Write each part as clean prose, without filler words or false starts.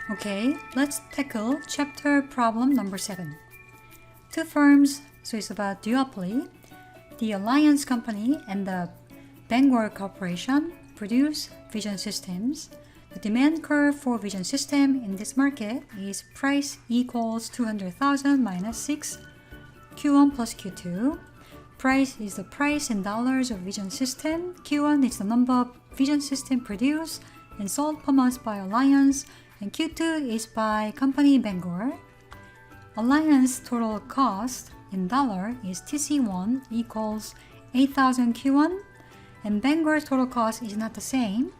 Okay, let's tackle chapter problem number 7. Two firms, so it's about duopoly. The Alliance Company and the Bangor Corporation produce vision systems. The demand curve for vision system in this market is price equals 200,000 minus 6 Q1 plus Q2. Price is the price in dollars of vision system. Q1 is the number of vision system produced and sold per month by Alliance, and Q2 is by company Bangor. Alliance total cost in dollar is TC1 equals 8,000 Q1, and Bangor's total cost is not the same.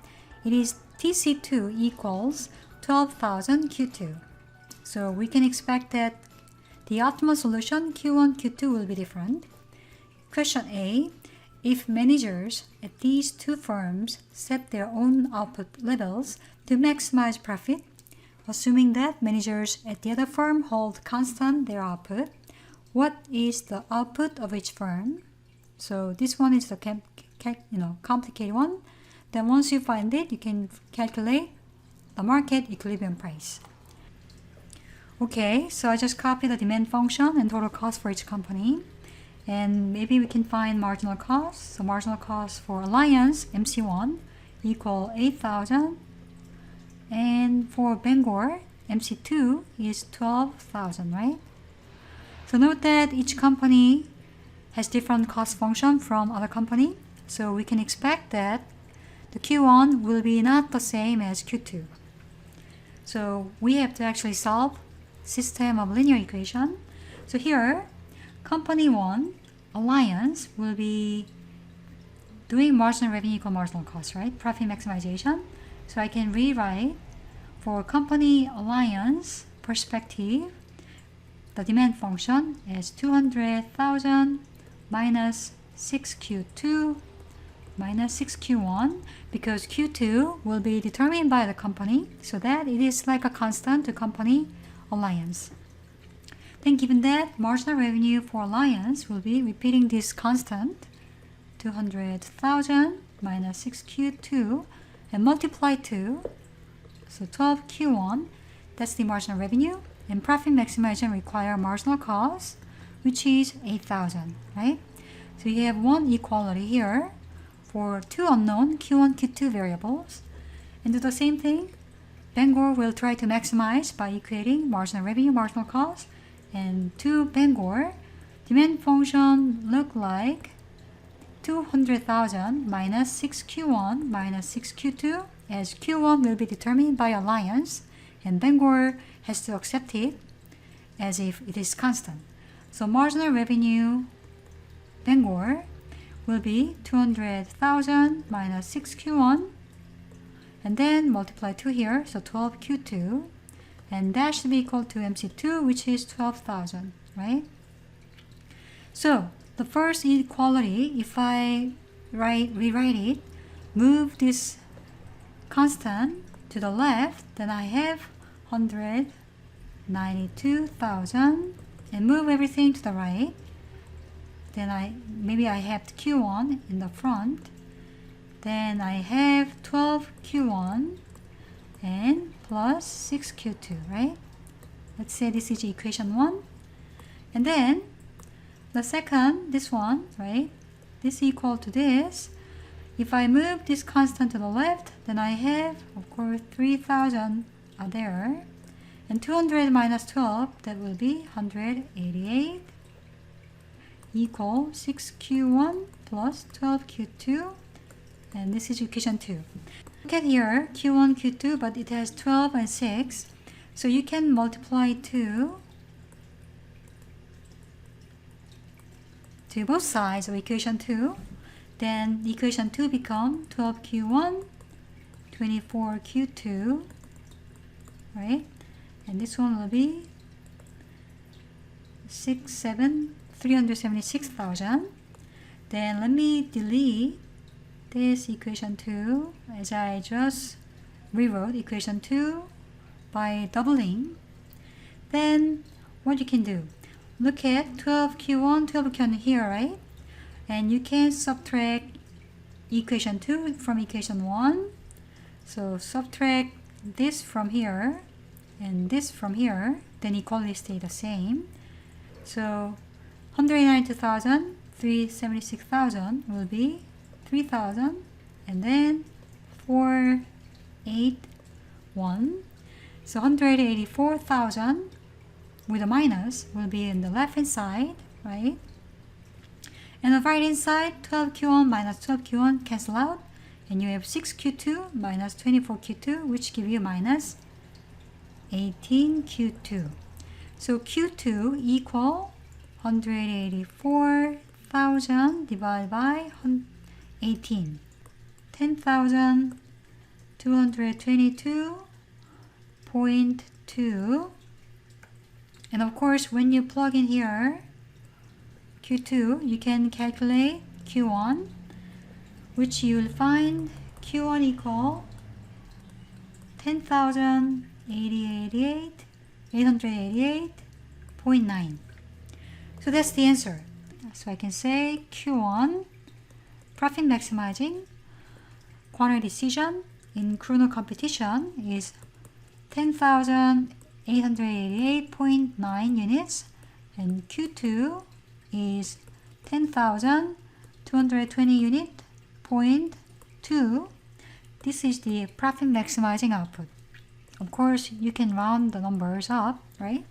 It is TC2 equals 12,000 Q2. So we can expect that the optimal solution Q1, Q2 will be different. Question A. If managers at these two firms set their own output levels to maximize profit, assuming that managers at the other firm hold constant their output, what is the output of each firm? So this one is the complicated one. Then once you find it, you can calculate the market equilibrium price. Okay, so I just copy the demand function and total cost for each company. And maybe we can find marginal cost. So marginal cost for Alliance, MC1, equal 8,000. And for Bangor, MC2 is 12,000, right? So note that each company has different cost function from other company. So we can expect that the Q1 will be not the same as Q2. So we have to actually solve system of linear equation. So here, company 1, Alliance, will be doing marginal revenue equal marginal cost, right? Profit maximization. So I can rewrite for company Alliance perspective, the demand function is 200,000 minus 6Q2 minus 6Q1, because Q2 will be determined by the company, so that it is like a constant to company Alliance. Then given that marginal revenue for Alliance will be repeating this constant 200,000 minus 6Q2 and multiply 2, so 12Q1, that's the marginal revenue, and profit maximization require marginal cost, which is 8,000, right? So you have one equality here for two unknown Q1, Q2 variables, and do the same thing. Bangor will try to maximize by equating marginal revenue, marginal cost, and to Bangor, demand function look like 200,000 minus 6Q1 minus 6Q2, as Q1 will be determined by Alliance, and Bangor has to accept it as if it is constant. So marginal revenue Bangor will be 200,000 minus 6Q1, and then multiply 2 here, so 12Q2, and that should be equal to MC2, which is 12,000, right? So the first inequality, if I rewrite it, move this constant to the left, then I have 192,000, and move everything to the right. Then maybe I have Q1 in the front. Then I have 12Q1 and plus 6Q2, right? Let's say this is equation 1. And then the second, this one, right? This equal to this. If I move this constant to the left, then I have, of course, 3,000 are there. And 200 minus 12, that will be 188, equal 6Q1 plus 12Q2. And this is equation 2. Look at here, Q1, Q2, but it has 12 and 6. So you can multiply 2 to both sides of equation 2. Then equation 2 become 12Q1, 24Q2, right? And this one will be 376,000. Then let me delete this equation 2 as I just rewrote equation 2 by doubling. Then what you can do, look at 12Q1, 12Q1 here, right? And you can subtract equation 2 from equation 1. So subtract this from here, and this from here, then equality stay the same. So 192,000, 376,000 will be 3,000, and then 481. So 184,000 with a minus will be in the left hand side, right? And the right hand side, 12Q1 minus 12Q1 cancel out, and you have 6Q2 minus 24Q2, which give you minus 18Q2. So Q2 equal 184,000 divided by 18. 10,222.2. And of course, when you plug in here Q2, you can calculate Q1, which you'll find Q1 equal 888.9. So that's the answer. So I can say Q1 profit maximizing quantity decision in chrono competition is 10,888.9 units, and Q2 is 10,220 unit point 2. This is the profit maximizing output. Of course, you can round the numbers up, right?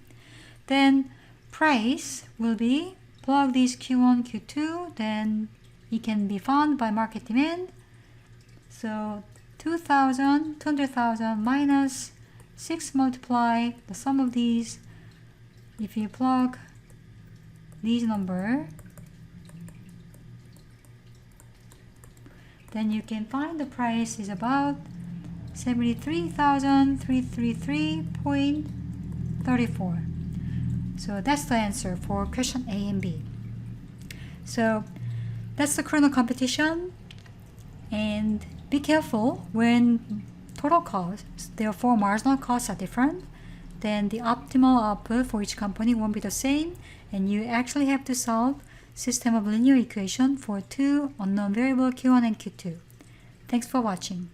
Then price will be plug these Q1, Q2, then it can be found by market demand. So 200,000 minus 6 multiply the sum of these. If you plug these number, then you can find the price is about 73,333.34. So that's the answer for question A and B. So that's the chrono competition, and be careful when total costs, therefore marginal costs, are different, then the optimal output for each company won't be the same, and you actually have to solve system of linear equation for two unknown variable Q1 and Q2. Thanks for watching.